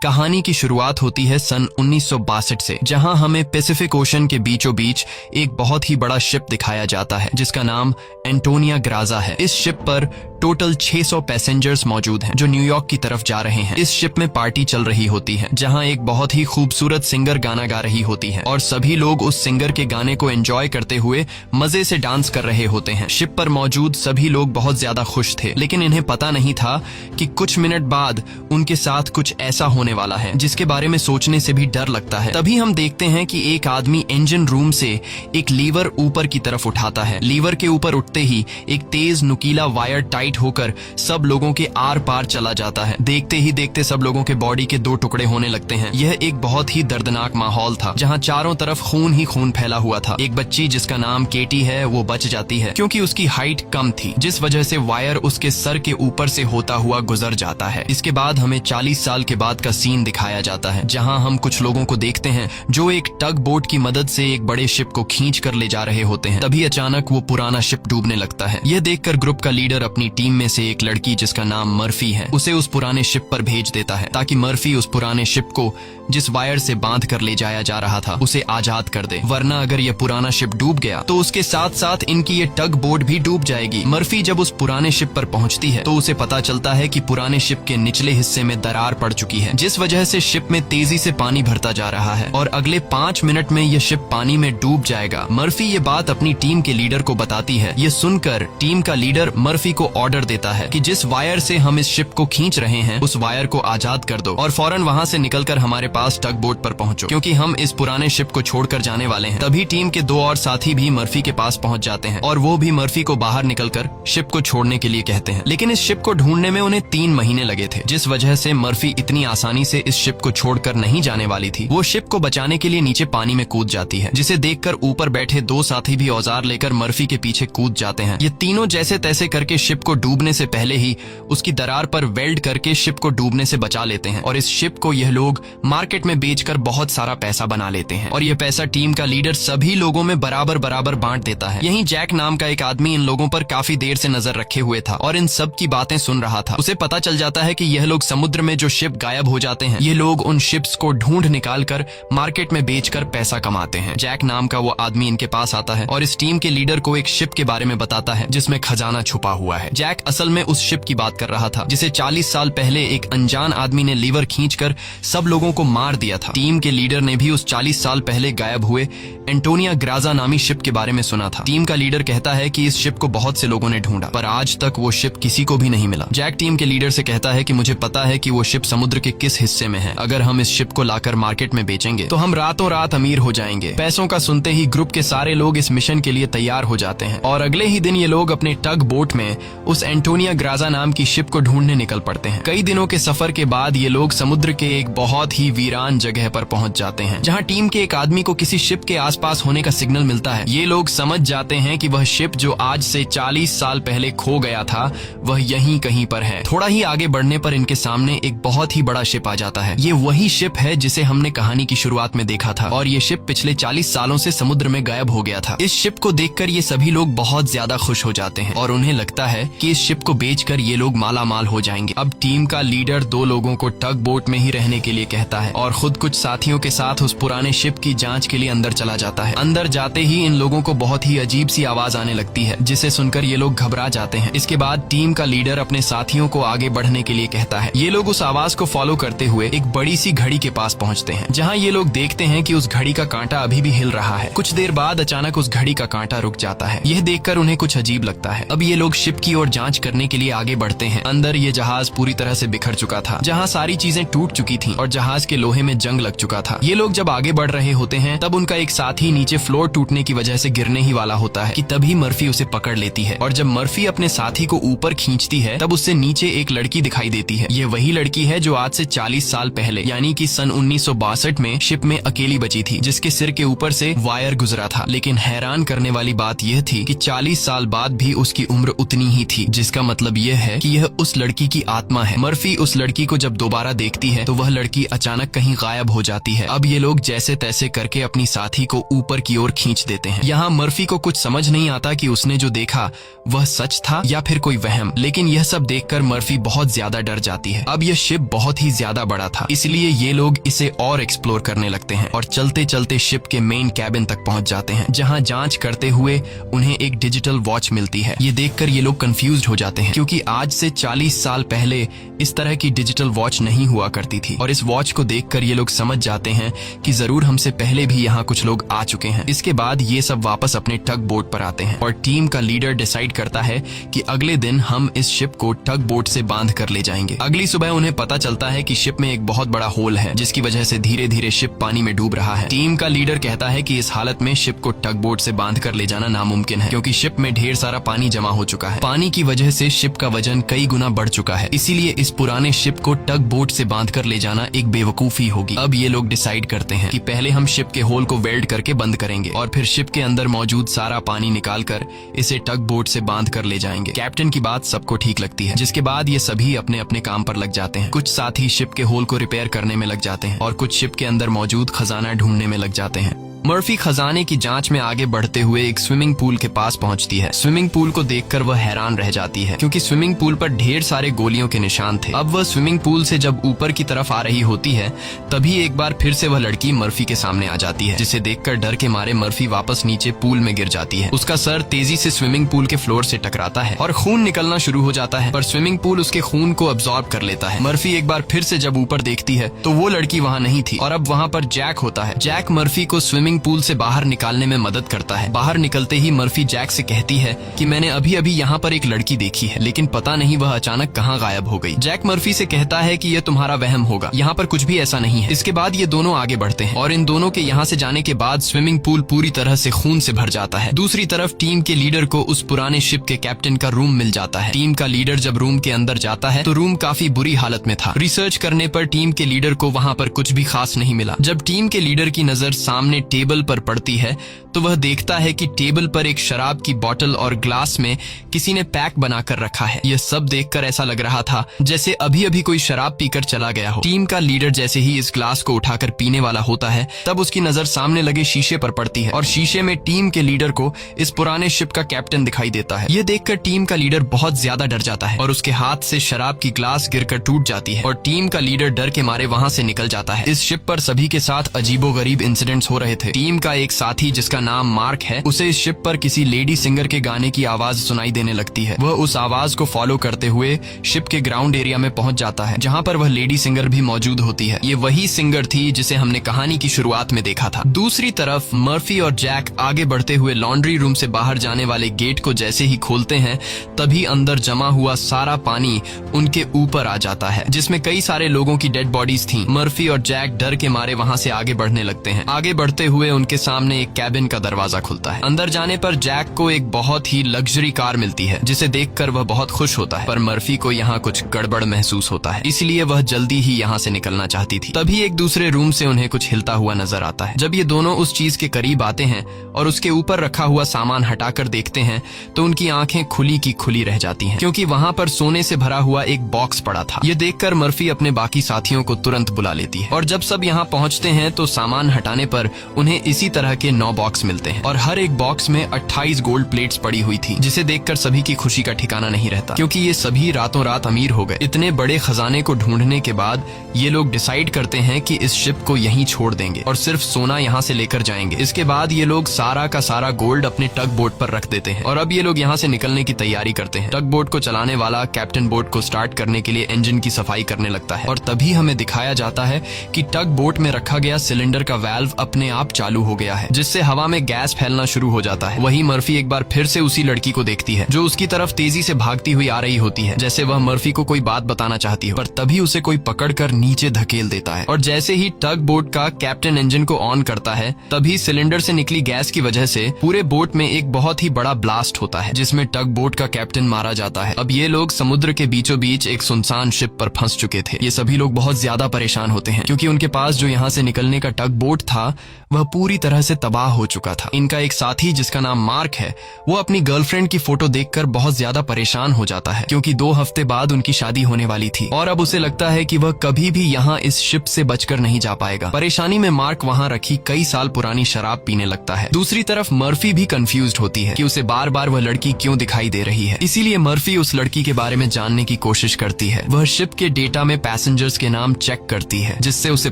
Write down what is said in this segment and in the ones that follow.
कहानी की शुरुआत होती है सन 1962 से, जहां हमें पैसिफिक ओशन के बीचों बीच एक बहुत ही बड़ा शिप दिखाया जाता है जिसका नाम एंटोनिया ग्राजा है। इस शिप पर टोटल 600 पैसेंजर्स मौजूद हैं जो न्यूयॉर्क की तरफ जा रहे हैं। इस शिप में पार्टी चल रही होती है जहां एक बहुत ही खूबसूरत सिंगर गाना गा रही होती है और सभी लोग उस सिंगर के गाने को एंजॉय करते हुए मजे से डांस कर रहे होते हैं। शिप पर मौजूद सभी लोग बहुत ज्यादा खुश थे, लेकिन इन्हें पता नहीं था कि कुछ मिनट बाद उनके साथ कुछ ऐसा होने वाला है जिसके बारे में सोचने से भी डर लगता है। तभी हम देखते हैं कि एक आदमी इंजन रूम से एक लीवर ऊपर की तरफ उठाता है। लीवर के ऊपर उठते ही एक तेज नुकीला वायर टाइट होकर सब लोगों के आर पार चला जाता है। देखते ही देखते सब लोगों के बॉडी के 2 टुकड़े होने लगते हैं। यह एक बहुत ही दर्दनाक माहौल था जहां चारों तरफ खून ही खून फैला हुआ था। एक बच्ची जिसका नाम केटी है वो बच जाती है क्योंकि उसकी हाइट कम थी, जिस वजह से वायर उसके सर के ऊपर से होता हुआ गुजर जाता है। इसके बाद हमें 40 साल के बाद का सीन दिखाया जाता है जहां हम कुछ लोगों को देखते हैं जो एक टग बोट की मदद से एक बड़े शिप को खींच कर ले जा रहे होते हैं। तभी अचानक वो पुराना शिप डूबने लगता है। यह देखकर ग्रुप का लीडर अपनी टीम में से एक लड़की जिसका नाम मर्फी है उसे उस पुराने शिप पर भेज देता है ताकि मर्फी उस पुराने शिप को जिस वायर से बांध कर ले जाया जा रहा था उसे आजाद कर दे, वरना अगर यह पुराना शिप डूब गया तो उसके साथ साथ इनकी ये टग बोट भी डूब जाएगी। मर्फी जब उस पुराने शिप पर पहुंचती है तो उसे पता चलता है कि पुराने शिप के निचले हिस्से में दरार पड़ चुकी है, जिस वजह से शिप में तेजी से पानी भरता जा रहा है और अगले 5 मिनट में यह शिप पानी में डूब जाएगा। मर्फी ये बात अपनी टीम के लीडर को बताती है। ये सुनकर टीम का लीडर मर्फी को ऑर्डर देता है कि जिस वायर से हम इस शिप को खींच रहे हैं उस वायर को आजाद कर दो और फौरन वहां से निकलकर हमारे पास टग बोट पर पहुंचो, क्योंकि हम इस पुराने शिप को छोड़कर जाने वाले हैं। तभी टीम के 2 और साथी भी मर्फी के पास पहुंच जाते हैं और वो भी मर्फी को बाहर निकलकर शिप को छोड़ने के लिए कहते हैं, लेकिन इस शिप को ढूंढने में उन्हें 3 महीने लगे थे, जिस वजह से मर्फी इतनी आसानी से इस शिप को छोड़कर नहीं जाने वाली थी। वो शिप को बचाने के लिए नीचे पानी में कूद जाती है, जिसे देखकर ऊपर बैठे 2 साथी भी औजार लेकर मर्फी के पीछे कूद जाते हैं। ये तीनों जैसे तैसे करके शिप को डूबने से पहले ही उसकी दरार पर वेल्ड करके शिप को डूबने से बचा लेते हैं और इस शिप को यह लोग मार्केट में बेचकर बहुत सारा पैसा बना लेते हैं और यह पैसा टीम का लीडर सभी लोगों में बराबर बराबर बांट देता है। यहीं जैक नाम का एक आदमी इन लोगों पर काफी देर से नजर रखे हुए था और इन सब की बातें सुन रहा था। उसे पता चल जाता है कि यह लोग समुद्र में जो शिप गायब हो जाते हैं ये लोग उन शिप्स को ढूंढ निकाल कर मार्केट में बेचकर पैसा कमाते हैं। जैक नाम का वो आदमी इनके पास आता है और इस टीम के लीडर को एक शिप के बारे में बताता है जिसमें खजाना छुपा हुआ है। जैक असल में उस शिप की बात कर रहा था जिसे 40 साल पहले एक अनजान आदमी ने लीवर खींचकर सब लोगों को मार दिया था। टीम के लीडर ने भी उस 40 साल पहले गायब हुए एंटोनिया ग्राजा नामी शिप के बारे में सुना था। टीम का लीडर कहता है कि इस शिप को बहुत से लोगों ने ढूंढा पर आज तक वो शिप किसी को भी नहीं मिला। जैक टीम के लीडर से कहता है कि मुझे पता है कि वो शिप समुद्र के किस हिस्से में है। अगर हम इस शिप को लाकर मार्केट में बेचेंगे तो हम रातों रात अमीर हो जाएंगे। पैसों का सुनते ही ग्रुप के सारे लोग इस मिशन के लिए तैयार हो जाते हैं और अगले ही दिन ये लोग अपने टग बोट में उस एंटोनिया ग्राजा नाम की शिप को ढूंढने निकल पड़ते हैं। कई दिनों के सफर के बाद ये लोग समुद्र के एक बहुत ही वीरान जगह पर पहुंच जाते हैं जहां टीम के एक आदमी को किसी शिप के आसपास होने का सिग्नल मिलता है। ये लोग समझ जाते हैं कि वह शिप जो आज से 40 साल पहले खो गया था वह यहीं कहीं पर है। थोड़ा ही आगे बढ़ने पर इनके सामने एक बहुत ही बड़ा शिप आ जाता है। ये वही शिप है जिसे हमने कहानी की शुरुआत में देखा था और ये शिप पिछले 40 सालों से समुद्र में गायब हो गया था। इस शिप को देखकर ये सभी लोग बहुत ज्यादा खुश हो जाते हैं और उन्हें लगता है कि इस शिप को बेचकर ये लोग माला माल हो जाएंगे। अब टीम का लीडर 2 लोगों को टग बोट में ही रहने के लिए कहता है और खुद कुछ साथियों के साथ उस पुराने शिप की जांच के लिए अंदर चला जाता है। अंदर जाते ही इन लोगों को बहुत ही अजीब सी आवाज आने लगती है जिसे सुनकर ये लोग घबरा जाते हैं। इसके बाद टीम का लीडर अपने साथियों को आगे बढ़ने के लिए कहता है। ये लोग उस आवाज को फॉलो करते हुए एक बड़ी सी घड़ी के पास पहुंचते हैं जहां ये लोग देखते हैं कि उस घड़ी का कांटा अभी भी हिल रहा है। कुछ देर बाद अचानक उस घड़ी का कांटा रुक जाता है। यह देखकर उन्हें कुछ अजीब लगता है। अब ये लोग शिप की ओर जांच करने के लिए आगे बढ़ते हैं। अंदर ये जहाज पूरी तरह से बिखर चुका था, जहां सारी चीजें टूट चुकी थीं और जहाज के लोहे में जंग लग चुका था। ये लोग जब आगे बढ़ रहे होते हैं तब उनका एक साथी नीचे फ्लोर टूटने की वजह से गिरने ही वाला होता है कि तभी मर्फी उसे पकड़ लेती है और जब मर्फी अपने साथी को ऊपर खींचती है तब उससे नीचे एक लड़की दिखाई देती है। ये वही लड़की है जो आज से 40 साल पहले यानी कि सन 1962 में शिप में अकेली बची थी, जिसके सिर के ऊपर से वायर गुजरा था। लेकिन हैरान करने वाली बात यह थी कि 40 साल बाद भी उसकी उम्र उतनी ही थी, जिसका मतलब यह है कि यह उस लड़की की आत्मा है। मर्फी उस लड़की को जब दोबारा देखती है तो वह लड़की अचानक कहीं गायब हो जाती है। अब ये लोग जैसे तैसे करके अपनी साथी को ऊपर की ओर खींच देते हैं। यहाँ मर्फी को कुछ समझ नहीं आता कि उसने जो देखा वह सच था या फिर कोई वहम, लेकिन यह सब देखकर मर्फी बहुत ज्यादा डर जाती है। अब यह शिप बहुत ही ज्यादा ज्यादा बड़ा था, इसलिए ये लोग इसे और एक्सप्लोर करने लगते हैं और चलते चलते शिप के मेन कैबिन तक पहुंच जाते हैं, जहां जांच करते हुए उन्हें एक डिजिटल वॉच मिलती है। ये देखकर ये लोग कंफ्यूज्ड हो जाते हैं, क्योंकि आज से 40 साल पहले इस तरह की डिजिटल वॉच नहीं हुआ करती थी। और इस वॉच को देखकर ये लोग समझ जाते हैं कि जरूर हमसे पहले भी यहाँ कुछ लोग आ चुके हैं। इसके बाद ये सब वापस अपने टग बोट पर आते हैं और टीम का लीडर डिसाइड करता है कि अगले दिन हम इस शिप को टग बोट से बांध कर ले जाएंगे। अगली सुबह उन्हें पता चलता है कि शिप में एक बहुत बड़ा होल है, जिसकी वजह से धीरे धीरे शिप पानी में डूब रहा है। टीम का लीडर कहता है कि इस हालत में शिप को टग बोट से बांध कर ले जाना नामुमकिन है, क्योंकि शिप में ढेर सारा पानी जमा हो चुका है। पानी की वजह से शिप का वजन कई गुना बढ़ चुका है, इसीलिए इस पुराने शिप को टग बोट से बांध कर ले जाना एक बेवकूफी होगी। अब ये लोग डिसाइड करते हैं कि पहले हम शिप के होल को वेल्ड करके बंद करेंगे और फिर शिप के अंदर मौजूद सारा पानी निकाल कर इसे टग बोट से बांध कर ले जाएंगे। कैप्टन की बात सबको ठीक लगती है, जिसके बाद ये सभी अपने अपने काम पर लग जाते हैं। कुछ साथी शिप के होल को रिपेयर करने में लग जाते हैं और कुछ शिप के अंदर मौजूद खजाना ढूंढने में लग जाते हैं। मर्फी खजाने की जांच में आगे बढ़ते हुए एक स्विमिंग पूल के पास पहुंचती है। स्विमिंग पूल को देखकर वह हैरान रह जाती है, क्योंकि स्विमिंग पूल पर ढेर सारे गोलियों के निशान थे। अब वह स्विमिंग पूल से जब ऊपर की तरफ आ रही होती है, तभी एक बार फिर से वह लड़की मर्फी के सामने आ जाती है, जिसे देखकर डर के मारे मर्फी वापस नीचे पूल में गिर जाती है। उसका सर तेजी से स्विमिंग पूल के फ्लोर से टकराता है और खून निकलना शुरू हो जाता है, पर स्विमिंग पूल उसके खून को अब्सॉर्ब कर लेता है। मर्फी एक बार फिर से जब ऊपर देखती है तो वो लड़की वहाँ नहीं थी और अब वहाँ पर जैक होता है। जैक मर्फी को स्विमिंग पूल से बाहर निकालने में मदद करता है। बाहर निकलते ही मर्फी जैक से कहती है कि मैंने अभी अभी यहाँ पर एक लड़की देखी है, लेकिन पता नहीं वह अचानक कहाँ गायब हो गई। जैक मर्फी से कहता है कि यह तुम्हारा वहम होगा, यहाँ पर कुछ भी ऐसा नहीं है। इसके बाद ये दोनों आगे बढ़ते हैं और इन दोनों के यहाँ से जाने के बाद स्विमिंग पूल पूरी तरह से खून से भर जाता है। दूसरी तरफ टीम के लीडर को उस पुराने शिप के कैप्टन का रूम मिल जाता है। टीम का लीडर जब रूम के अंदर जाता है तो रूम काफी बुरी हालत में था। रिसर्च करने पर टीम के लीडर को वहाँ पर कुछ भी खास नहीं मिला। जब टीम के लीडर की नजर सामने टेबल पर पड़ती है तो वह देखता है कि टेबल पर एक शराब की बोतल और ग्लास में किसी ने पैक बनाकर रखा है। यह सब देखकर ऐसा लग रहा था जैसे अभी अभी कोई शराब पीकर चला गया हो। टीम का लीडर जैसे ही इस ग्लास को उठाकर पीने वाला होता है, तब उसकी नजर सामने लगे शीशे पर पड़ती है और शीशे में टीम के लीडर को इस पुराने शिप का कैप्टन दिखाई देता है। यह देखकर टीम का लीडर बहुत ज्यादा डर जाता है और उसके हाथ से शराब की ग्लास गिरकर टूट जाती है और टीम का लीडर डर के मारे वहाँ से निकल जाता है। इस शिप पर सभी के साथ अजीबोगरीब इंसिडेंट्स हो रहे थे। टीम का एक साथी जिसका नाम मार्क है, उसे इस शिप पर किसी लेडी सिंगर के गाने की आवाज सुनाई देने लगती है। वह उस आवाज को फॉलो करते हुए शिप के ग्राउंड एरिया में पहुंच जाता है, जहां पर वह लेडी सिंगर भी मौजूद होती है। ये वही सिंगर थी जिसे हमने कहानी की शुरुआत में देखा था। दूसरी तरफ मर्फी और जैक आगे बढ़ते हुए लॉन्ड्री रूम से बाहर जाने वाले गेट को जैसे ही खोलते हैं, तभी अंदर जमा हुआ सारा पानी उनके ऊपर आ जाता है, जिसमें कई सारे लोगों की डेड बॉडीज थी। मर्फी और जैक डर के मारे वहां से आगे बढ़ने लगते हैं। आगे बढ़ते हुए उनके सामने एक कैबिन का दरवाजा खुलता है। अंदर जाने पर जैक को एक बहुत ही लग्जरी कार मिलती है, जिसे देखकर वह बहुत खुश होता है, पर मर्फी को यहाँ कुछ गड़बड़ महसूस होता है, इसलिए वह जल्दी ही यहाँ से निकलना चाहती थी। तभी एक दूसरे रूम से उन्हें कुछ हिलता हुआ नजर आता है। जब ये दोनों उस चीज के करीब आते हैं और उसके ऊपर रखा हुआ सामान हटाकर देखते हैं तो उनकी आंखें खुली की खुली रह जाती हैं, क्योंकि वहाँ पर सोने से भरा हुआ एक बॉक्स पड़ा था। ये देखकर मर्फी अपने बाकी साथियों को तुरंत बुला लेती है और जब सब यहाँ पहुँचते हैं तो सामान हटाने पर उन्हें इसी तरह के 9 बॉक्स मिलते हैं और हर एक बॉक्स में 28 गोल्ड प्लेट्स पड़ी हुई थी, जिसे देखकर सभी की खुशी का ठिकाना नहीं रहता, क्योंकि ये सभी रातों रात अमीर हो गए। इतने बड़े खजाने को ढूंढने के बाद ये लोग डिसाइड करते हैं कि इस शिप को यहीं छोड़ देंगे और सिर्फ सोना यहाँ से लेकर जाएंगे। इसके बाद ये लोग सारा का सारा गोल्ड अपने टग बोट पर रख देते हैं और अब ये लोग यहाँ से निकलने की तैयारी करते हैं। टग बोट को चलाने वाला कैप्टन बोट को स्टार्ट करने के लिए इंजन की सफाई करने लगता है और तभी हमें दिखाया जाता है कि टग बोट में रखा गया सिलेंडर का वाल्व अपने आप चालू हो गया है, जिससे हवा में गैस फैलना शुरू हो जाता है। वही मर्फी एक बार फिर से उसी लड़की को देखती है जो उसकी तरफ तेजी से भागती हुई आ रही होती है, जैसे वह मर्फी को कोई बात बताना चाहती हो, पर तभी उसे कोई पकड़कर नीचे धकेल देता है और जैसे ही टग बोट का कैप्टन इंजन को ऑन करता है, तभी सिलेंडर से निकली गैस की वजह से पूरे बोट में एक बहुत ही बड़ा ब्लास्ट होता है, जिसमें टग बोट का कैप्टन मारा जाता है। अब ये लोग समुद्र के बीचों बीच एक सुनसान शिप पर फंस चुके थे। ये सभी लोग बहुत ज्यादा परेशान होते हैं, क्योंकि उनके पास जो यहाँ से निकलने का टग बोट था वह पूरी तरह से तबाह हो चुका था। इनका एक साथी जिसका नाम मार्क है, वो अपनी गर्लफ्रेंड की फोटो देखकर बहुत ज्यादा परेशान हो जाता है, क्योंकि 2 हफ्ते बाद उनकी शादी होने वाली थी और अब उसे लगता है कि वह कभी भी यहाँ इस शिप से बचकर नहीं जा पाएगा। परेशानी में मार्क वहाँ रखी कई साल पुरानी शराब पीने लगता है। दूसरी तरफ मर्फी भी कंफ्यूज्ड होती है कि उसे बार बार वह लड़की क्यों दिखाई दे रही है। इसीलिए मर्फी उस लड़की के बारे में जानने की कोशिश करती है। वह शिप के डेटा में पैसेंजर्स के नाम चेक करती है, जिससे उसे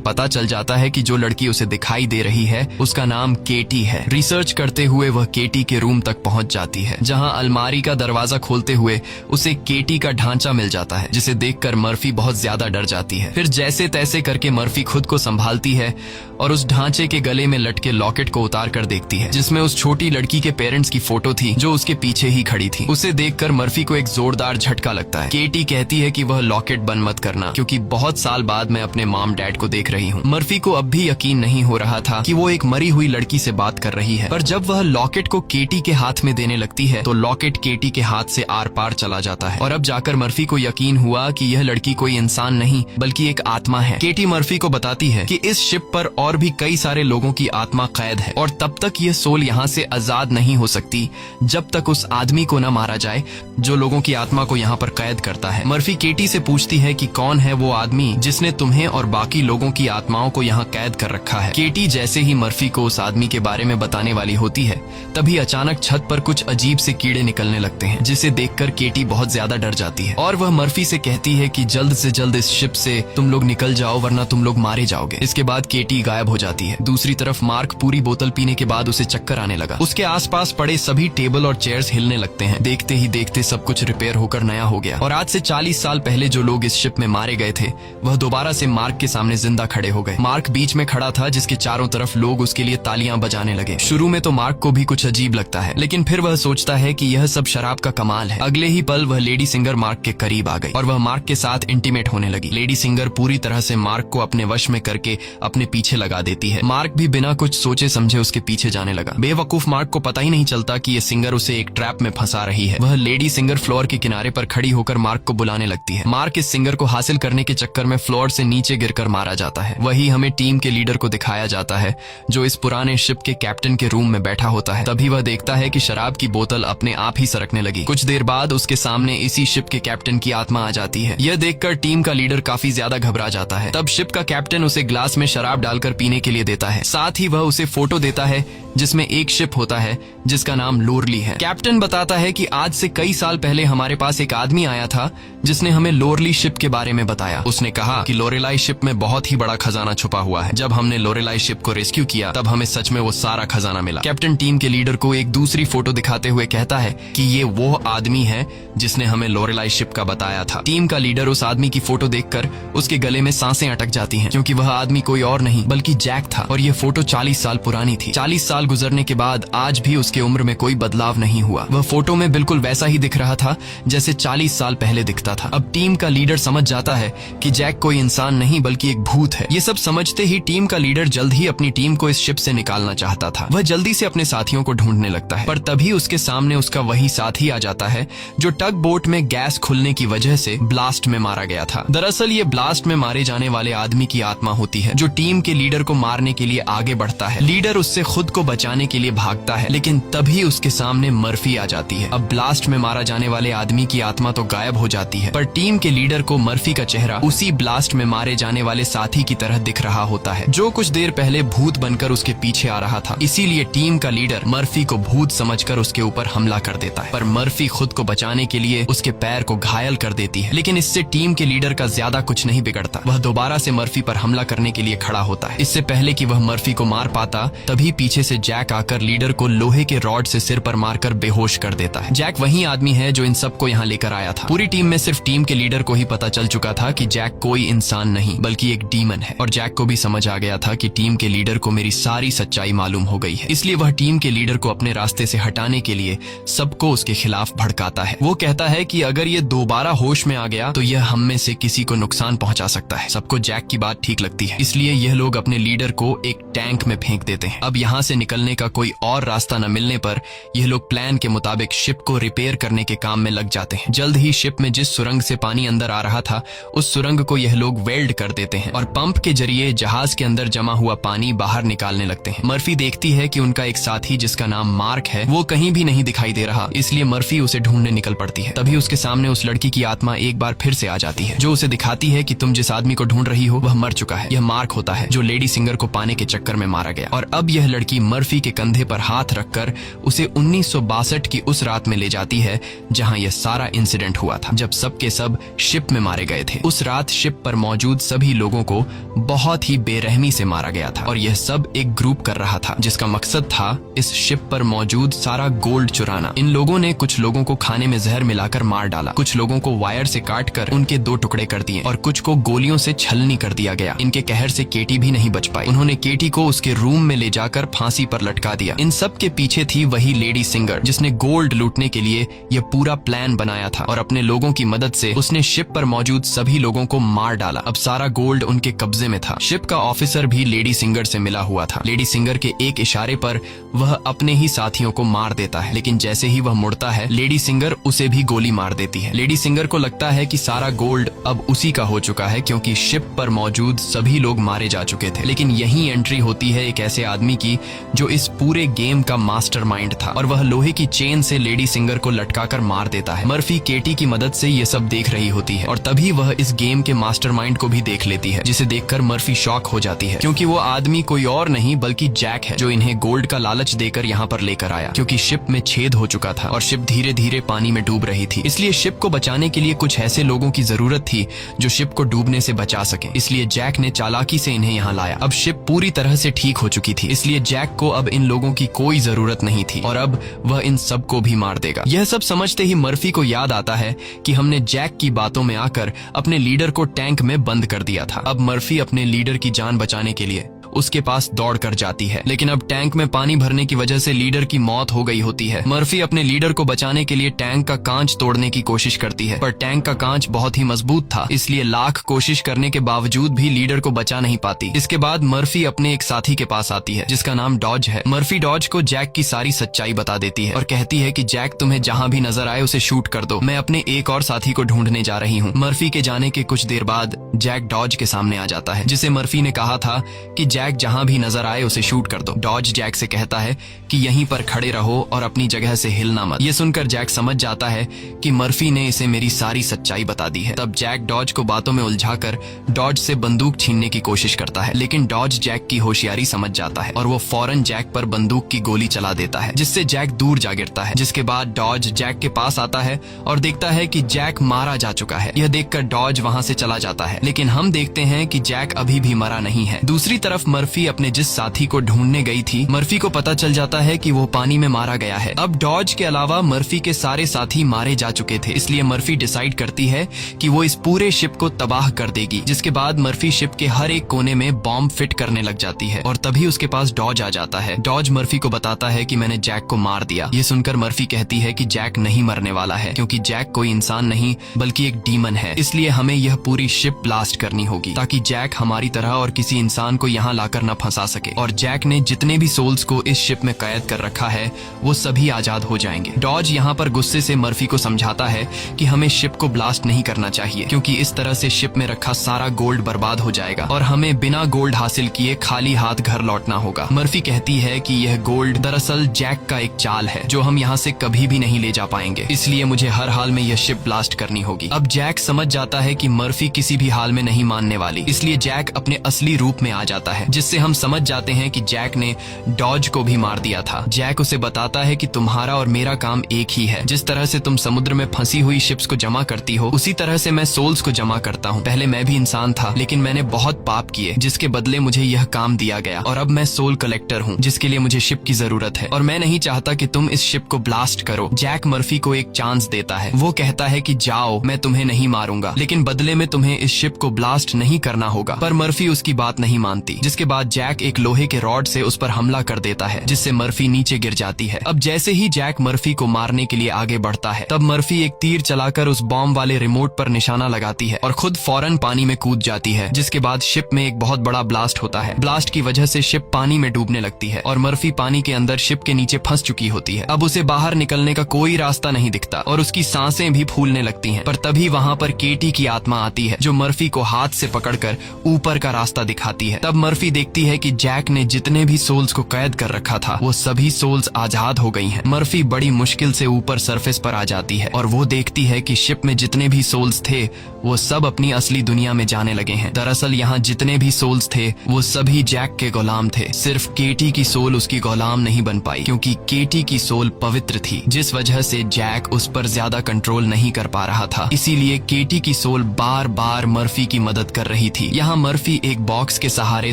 पता चल जाता है कि जो लड़की उसे दिखाई दे रही है उसका नाम केटी है। रिसर्च करते हुए वह केटी के रूम तक पहुंच जाती है, जहां अलमारी का दरवाजा खोलते हुए उसे केटी का ढांचा मिल जाता है, जिसे देखकर मर्फी बहुत ज्यादा डर जाती है। फिर जैसे तैसे करके मर्फी खुद को संभालती है और उस ढांचे के गले में लटके लॉकेट को उतार कर देखती है, जिसमें उस छोटी लड़की के पेरेंट्स की फोटो थी जो उसके पीछे ही खड़ी थी। उसे देखकर मर्फी को एक जोरदार झटका लगता है। केटी कहती है कि वह लॉकेट बंद मत करना, क्योंकि बहुत साल बाद मैं अपने मॉम डैड को देख रही हूँ। मर्फी को अब भी यकीन नहीं हो रहा था कि वो एक मरी हुई लड़की से बात कर रही है, पर जब वह लॉकेट को केटी के हाथ में देने लगती है तो लॉकेट केटी के हाथ से आर पार चला जाता है और अब जाकर मर्फी को यकीन हुआ कि यह लड़की कोई इंसान नहीं बल्कि एक आत्मा है। केटी मर्फी को बताती है कि इस शिप पर और भी कई सारे लोगों की आत्मा कैद है और तब तक यह सोल यहाँ से आजाद नहीं हो सकती जब तक उस आदमी को न मारा जाए जो लोगों की आत्मा को यहाँ पर कैद करता है। मर्फी केटी से पूछती है कि कौन है वो आदमी जिसने तुम्हें और बाकी लोगों की आत्माओं को यहाँ कैद कर रखा है। केटी जैसे ही मर्फी को उस आदमी के बारे में बताने वाली होती है, तभी अचानक छत पर कुछ अजीब से कीड़े निकलने लगते हैं, जिसे देखकर केटी बहुत ज्यादा डर जाती है और वह मर्फी से कहती है कि जल्द से जल्द इस शिप से तुम लोग निकल जाओ वरना तुम लोग मारे जाओगे। इसके बाद केटी गायब हो जाती है। दूसरी तरफ मार्क पूरी बोतल पीने के बाद उसे चक्कर आने लगा। उसके आसपास पड़े सभी टेबल और चेयर्स हिलने लगते हैं। देखते ही देखते सब कुछ रिपेयर होकर नया हो गया और आज से 40 साल पहले जो लोग इस शिप में मारे गए थे वह दोबारा से मार्क के सामने जिंदा खड़े हो गए। मार्क बीच में खड़ा था, जिसके चारों तरफ लोग उसके लिए तालियां बजाने लगे। शुरू में तो मार्क को भी कुछ अजीब लगता है, लेकिन फिर वह सोचता है कि यह सब शराब का कमाल है। अगले ही पल वह लेडी सिंगर मार्क के करीब आ गई और वह मार्क के साथ इंटीमेट होने लगी। लेडी सिंगर पूरी तरह से मार्क को अपने वश में करके अपने पीछे लगा देती है। मार्क भी बिना कुछ सोचे समझे उसके पीछे जाने लगा। बेवकूफ मार्क को पता ही नहीं चलता कि यह सिंगर उसे एक ट्रैप में फंसा रही है। वह लेडी सिंगर फ्लोर के किनारे पर खड़ी होकर मार्क को बुलाने लगती है। मार्क इस सिंगर को हासिल करने के चक्कर में फ्लोर से नीचे गिरकर मारा जाता है। वही हमें टीम के लीडर को दिखाया जाता है, जो इस पुराने शिप के कैप्टन के रूम में बैठा होता है। तभी वह देखता है कि शराब की बोतल अपने आप ही सरकने लगी। कुछ देर बाद उसके सामने इसी शिप के कैप्टन की आत्मा आ जाती है। यह देखकर टीम का लीडर काफी ज्यादा घबरा जाता है। तब शिप का कैप्टन उसे ग्लास में शराब डालकर पीने के लिए देता है। साथ ही वह उसे फोटो देता है जिसमें एक शिप होता है जिसका नाम लोरली है। कैप्टन बताता है कि आज से कई साल पहले हमारे पास एक आदमी आया था जिसने हमें लोरली शिप के बारे में बताया। उसने कहा कि लोरेलाई शिप में बहुत ही बड़ा खजाना छुपा हुआ है। जब हमने लोरेलाई शिप को रेस्क्यू किया तब हमें सच में वो सारा खजाना मिला। कैप्टन टीम के लीडर को एक दूसरी फोटो दिखाते हुए कहता है कि ये वो आदमी है जिसने हमें लोरेलाई शिप का बताया था। टीम का लीडर उस आदमी की फोटो देखकर उसके गले में सांसें अटक जाती हैं, क्योंकि वह आदमी कोई और नहीं बल्कि जैक था और ये फोटो 40 साल पुरानी थी। 40 साल गुजरने के बाद आज भी उसके उम्र में कोई बदलाव नहीं हुआ। वह फोटो में बिल्कुल वैसा ही दिख रहा था जैसे 40 साल पहले दिखता था। अब टीम का लीडर समझ जाता है कि जैक कोई इंसान नहीं बल्कि एक भूत है। ये सब समझते ही टीम का लीडर जल्द ही अपनी टीम को इस शिप से निकालना चाहता था। वह जल्दी से अपने साथियों को ढूंढने लगता है, पर तभी उसके सामने उसका वही साथी आ जाता है जो टग बोट में गैस खुलने की वजह से ब्लास्ट में मारा गया था। दरअसल ये ब्लास्ट में मारे जाने वाले आदमी की आत्मा होती है, जो टीम के लीडर को मारने के लिए आगे बढ़ता है। लीडर उससे खुद को बचाने के लिए भागता है, लेकिन तभी उसके सामने मर्फी आ जाती है। अब ब्लास्ट में मारा जाने वाले आदमी की आत्मा तो गायब हो जाती है, पर टीम के लीडर को मर्फी का चेहरा उसी ब्लास्ट में मारे जाने वाले साथी की तरह दिख रहा होता है, जो कुछ देर पहले भूत बनकर उसके पीछे आ रहा था। इसीलिए टीम का लीडर मर्फी को भूत समझकर उसके ऊपर हमला कर देता है, पर मर्फी खुद को बचाने के लिए उसके पैर को घायल कर देती है। लेकिन इससे टीम के लीडर का ज्यादा कुछ नहीं बिगड़ता। वह दोबारा से मर्फी पर हमला करने के लिए खड़ा होता है। इससे पहले कि वह मर्फी को मार पाता, तभी पीछे से जैक आकर लीडर को लोहे के रॉड से सिर पर मारकर बेहोश कर देता है। जैक वही आदमी है जो इन सबको यहाँ लेकर आया था। पूरी टीम में सिर्फ टीम के लीडर को ही पता चल चुका था कि जैक कोई इंसान नहीं बल्कि एक डीमन है, और जैक को भी समझ आ गया था कि टीम के लीडर को मेरी सारी सच्चाई मालूम हो गई है। इसलिए वह टीम के लीडर को अपने रास्ते से हटाने के लिए सबको उसके खिलाफ भड़काता है। वो कहता है कि अगर ये दोबारा होश में आ गया तो यह हम में से किसी को नुकसान पहुंचा सकता है। सबको जैक की बात ठीक लगती है, इसलिए यह लोग अपने लीडर को एक टैंक में फेंक देते हैं। अब यहाँ से निकलने का कोई और रास्ता न मिलने पर यह लोग प्लान के मुताबिक शिप को रिपेयर करने के काम में लग जाते हैं। जल्द ही शिप में जिस सुरंग से पानी अंदर आ रहा था उस सुरंग को यह लोग वेल्ड कर देते हैं और पंप के जरिए जहाज के अंदर जमा हुआ पानी बाहर निकालने लगते हैं। मर्फी देखती है कि उनका एक साथी जिसका नाम मार्क है वो कहीं भी नहीं दिखाई दे रहा, इसलिए मर्फी उसे ढूंढने निकल पड़ती है। तभी उसके सामने उस लड़की की आत्मा एक बार फिर से आ जाती है जो उसे दिखाती है कि तुम जिस आदमी को ढूंढ रही हो वह मर चुका है। यह मार्क होता है जो लेडी सिंगर को पाने के चक्कर में मारा गया। और अब यह लड़की मर्फी के कंधे पर हाथ रखकर उसे 1962 की उस रात में ले जाती है जहां यह सारा इंसिडेंट हुआ था, जब सबके सब शिप में मारे गए थे। उस रात शिप पर मौजूद सभी लोगों को बहुत ही बेरहमी से मारा गया था और यह सब एक ग्रुप कर रहा था जिसका मकसद था इस शिप पर मौजूद सारा गोल्ड चुराना। इन लोगों ने कुछ लोगों को खाने में जहर मिलाकर मार डाला, कुछ लोगों को वायर से काटकर उनके 2 टुकड़े कर दिए और कुछ को गोलियों से छलनी कर दिया गया। इनके कहर से केटी भी नहीं बच पाई। उन्होंने केटी को उसके रूम में ले जाकर फांसी पर लटका दिया। इन सब के पीछे थी वही लेडी सिंगर जिसने गोल्ड लूटने के लिए यह पूरा प्लान बनाया था और अपने लोगों की मदद से उसने शिप पर मौजूद सभी लोगों को मार डाला। अब सारा गोल्ड उनके कब्जे में था। शिप का ऑफिसर भी लेडी सिंगर से मिला हुआ था। लेडी सिंगर के एक इशारे पर वह अपने ही साथियों को मार देता है, लेकिन जैसे ही वह मुड़ता है लेडी सिंगर उसे भी गोली मार देती है। लेडी सिंगर को लगता है कि सारा गोल्ड अब उसी का हो चुका है क्योंकि शिप पर मौजूद सभी लोग मारे जा चुके थे। लेकिन यही एंट्री होती है एक ऐसे आदमी की जो इस पूरे गेम का मास्टरमाइंड था और वह लोहे की चेन से लेडी सिंगर को लटकाकर मार देता है। मर्फी केटी की मदद से ये सब देख रही होती है और तभी वह इस गेम के मास्टरमाइंड को भी देख लेती है, जिसे देखकर मर्फी शॉक हो जाती है क्योंकि वो आदमी कोई और नहीं बल्कि जैक है जो इन्हें गोल्ड का लालच देकर यहाँ पर लेकर आया। क्योंकि शिप में छेद हो चुका था और शिप धीरे धीरे पानी में डूब रही थी, इसलिए शिप को बचाने के लिए कुछ ऐसे लोगों की जरूरत थी जो शिप को डूबने से बचा सके। इसलिए जैक ने चालाकी से इन्हें यहाँ लाया। अब शिप पूरी तरह से ठीक हो चुकी थी, इसलिए जैक को अब इन लोगों की कोई जरूरत नहीं थी और अब वह इन सबको भी मार देगा। यह सब समझते ही मर्फी को याद आता है कि हमने जैक की बातों में आकर अपने लीडर को टैंक में बंद कर दिया था। अब मर्फी अपने लीडर की जान बचाने के लिए उसके पास दौड़ कर जाती है, लेकिन अब टैंक में पानी भरने की वजह से लीडर की मौत हो गई होती है। मर्फी अपने लीडर को बचाने के लिए टैंक का कांच तोड़ने की कोशिश करती है, पर टैंक का कांच बहुत ही मजबूत था, इसलिए लाख कोशिश करने के बावजूद भी लीडर को बचा नहीं पाती। इसके बाद मर्फी अपने एक साथी के पास आती है जिसका नाम डॉज है। मर्फी डॉज को जैक की सारी सच्चाई बता देती है और कहती है कि जैक तुम्हें जहां भी नजर आए उसे शूट कर दो, मैं अपने एक और साथी को ढूंढने जा रही हूँ। मर्फी के जाने के कुछ देर बाद जैक डॉज के सामने आ जाता है, जिसे मर्फी ने कहा था कि जैक जहां भी नजर आए उसे शूट कर दो। डॉज जैक से कहता है कि यहीं पर खड़े रहो और अपनी जगह से हिलना मत। ये सुनकर जैक समझ जाता है कि मर्फी ने इसे मेरी सारी सच्चाई बता दी है। तब जैक डॉज को बातों में उलझाकर डॉज से बंदूक छीनने की कोशिश करता है, लेकिन डॉज जैक की होशियारी समझ जाता है और वो फौरन जैक पर बंदूक की गोली चला देता है, जिससे जैक दूर जा गिरता है। जिसके बाद डॉज जैक के पास आता है और देखता है कि जैक मारा जा चुका है। यह देखकर डॉज वहां से चला जाता है, लेकिन हम देखते हैं कि जैक अभी भी मरा नहीं है। दूसरी तरफ मर्फी अपने जिस साथी को ढूंढने गई थी, मर्फी को पता चल जाता है कि वो पानी में मारा गया है। अब डॉज के अलावा मर्फी के सारे साथी मारे जा चुके थे, इसलिए मर्फी डिसाइड करती है कि वो इस पूरे शिप को तबाह कर देगी। जिसके बाद मर्फी शिप के हर एक कोने में बॉम्ब फिट करने लग जाती है और तभी उसके पास डॉज आ जाता है। डॉज मर्फी को बताता है कि मैंने जैक को मार दिया। ये सुनकर मर्फी कहती है कि जैक नहीं मरने वाला है, क्योंकि जैक कोई इंसान नहीं बल्कि एक डीमन है, इसलिए हमें यह पूरी शिप ब्लास्ट करनी होगी ताकि जैक हमारी तरह और किसी इंसान को यहाँ लाकर न फंसा सके। और जैक ने जितने भी सोल्स को इस शिप में कैद कर रखा है वो सभी आजाद हो जाएंगे। डॉज यहाँ पर गुस्से से मर्फी को समझाता है कि हमें शिप को ब्लास्ट नहीं करना चाहिए, क्योंकि इस तरह से शिप में रखा सारा गोल्ड बर्बाद हो जाएगा और हमें बिना गोल्ड हासिल किए खाली हाथ घर लौटना होगा। मर्फी कहती है कि यह गोल्ड दरअसल जैक का एक चाल है जो हम यहाँ से कभी भी नहीं ले जा पाएंगे, इसलिए मुझे हर हाल में यह शिप ब्लास्ट करनी होगी। अब जैक समझ जाता है कि मर्फी किसी भी हाल में नहीं मानने वाली, इसलिए जैक अपने असली रूप में आ जाता है, जिससे हम समझ जाते हैं कि जैक ने डॉज को भी मार दिया था। जैक उसे बताता है कि तुम्हारा और मेरा काम एक ही है, जिस तरह से तुम समुद्र में फंसी हुई शिप्स को जमा करती हो उसी तरह से मैं सोल्स को जमा करता हूँ। पहले मैं भी इंसान था, लेकिन मैंने बहुत पाप किए जिसके बदले मुझे यह काम दिया गया और अब मैं सोल कलेक्टर हूँ, जिसके लिए मुझे शिप की जरूरत है और मैं नहीं चाहता कि तुम इस शिप को ब्लास्ट करो। जैक मर्फी को एक चांस देता है। वो कहता है कि जाओ, मैं तुम्हें नहीं मारूंगा, लेकिन बदले में तुम्हें इस शिप को ब्लास्ट नहीं करना होगा। पर मर्फी उसकी बात नहीं मानती, जिसके जिसके बाद जैक एक लोहे के रॉड से उस पर हमला कर देता है, जिससे मर्फी नीचे गिर जाती है। अब जैसे ही जैक मर्फी को मारने के लिए आगे बढ़ता है, तब मर्फी एक तीर चलाकर उस बॉम्ब वाले रिमोट पर निशाना लगाती है और खुद फौरन पानी में कूद जाती है, जिसके बाद शिप में एक बहुत बड़ा ब्लास्ट होता है। ब्लास्ट की वजह से शिप पानी में डूबने लगती है और मर्फी पानी के अंदर शिप के नीचे फंस चुकी होती है। अब उसे बाहर निकलने का कोई रास्ता नहीं दिखता और उसकी सांसें भी फूलने लगती हैं। पर तभी वहाँ पर केटी की आत्मा आती है, जो मर्फी को हाथ से पकड़कर ऊपर का रास्ता दिखाती है। तब मर्फी देखती है कि जैक ने जितने भी सोल्स को कैद कर रखा था, वो सभी सोल्स आजाद हो गई हैं। मर्फी बड़ी मुश्किल से ऊपर सरफेस पर आ जाती है और वो देखती है कि शिप में जितने भी सोल्स थे वो सब अपनी असली दुनिया में जाने लगे हैं। दरअसल यहाँ जितने भी सोल्स थे वो सभी जैक के गुलाम थे। सिर्फ केटी की सोल उसकी गुलाम नहीं बन पाई, क्योंकि केटी की सोल पवित्र थी, जिस वजह से जैक उस पर ज्यादा कंट्रोल नहीं कर पा रहा था। इसीलिए केटी की सोल बार बार मर्फी की मदद कर रही थी। यहाँ मर्फी एक बॉक्स के सहारे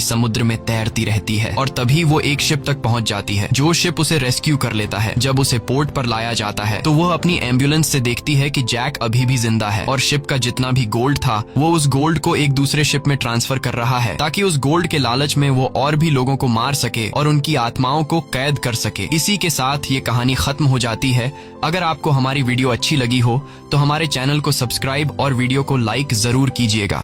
समुद्र में तैरती रहती है और तभी वो एक शिप तक पहुंच जाती है, जो शिप उसे रेस्क्यू कर लेता है। जब उसे पोर्ट पर लाया जाता है तो वह अपनी एम्बुलेंस से देखती है कि जैक अभी भी जिंदा है और शिप का जितना भी गोल्ड था वो उस गोल्ड को एक दूसरे शिप में ट्रांसफर कर रहा है, ताकि उस गोल्ड के लालच में वो और भी लोगों को मार सके और उनकी आत्माओं को कैद कर सके। इसी के साथ ये कहानी खत्म हो जाती है। अगर आपको हमारी वीडियो अच्छी लगी हो तो हमारे चैनल को सब्सक्राइब और वीडियो को लाइक जरूर कीजिएगा।